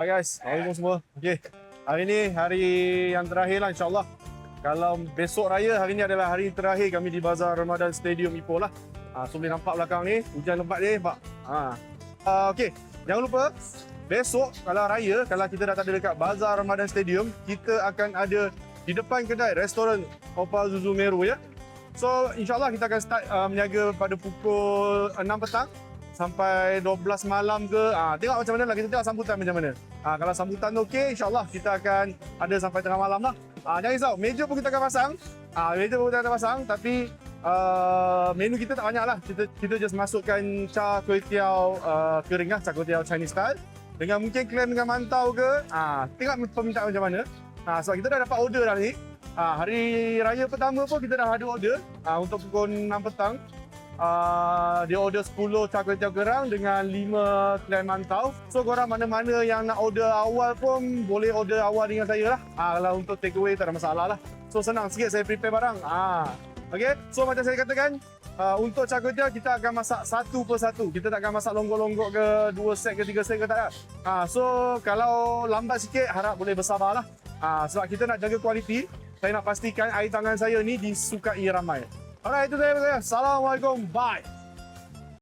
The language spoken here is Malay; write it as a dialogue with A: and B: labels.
A: Hai guys, Assalamualaikum semua. Okey, hari ni hari yang terakhir lah insyaAllah. Kalau besok raya, hari ni adalah hari terakhir kami di Bazar Ramadan Stadium Ipoh lah. So boleh nampak belakang ni, hujan lebat ni nampak. Okey, jangan lupa besok kalau raya, kalau kita dah tak ada dekat Bazar Ramadan Stadium, kita akan ada di depan kedai restoran Opal Zuzu Meru ya. So insyaAllah kita akan start meniaga pada pukul 6 petang sampai 12 malam ke. Tengok macam mana lah, kita tengok sambutan macam mana. Kalau sambutan okey, insyaAllah kita akan ada sampai tengah malam lah. Jangan risau, meja pun kita akan pasang. Meja pun kita akan pasang, tapi menu kita tak banyak lah. Kita just masukkan char kway teow kering lah, char kway teow Chinese style. Dengan mungkin klaim dengan mantau ke. Tengok permintaan macam mana. Sebab kita dah dapat order dah ni. Hari raya pertama pun kita dah ada order untuk pukul 6 petang. Dia order 10 char kway teow kerang dengan 5 klaim mantau. So korang mana-mana yang nak order awal pun boleh order awal dengan saya lah. Kalau untuk take away tak ada masalah lah. So senang sikit saya prepare barang. Okay, so macam saya katakan, untuk char kway teow kita akan masak satu persatu. Kita tak akan masak longgok-longgok ke 2 set ke 3 set ke tak ada. So kalau lambat sikit harap boleh bersabar lah. Sebab kita nak jaga kualiti. Saya nak pastikan air tangan saya ni disukai ramai. Alright, itu saya. Assalamualaikum. Bye.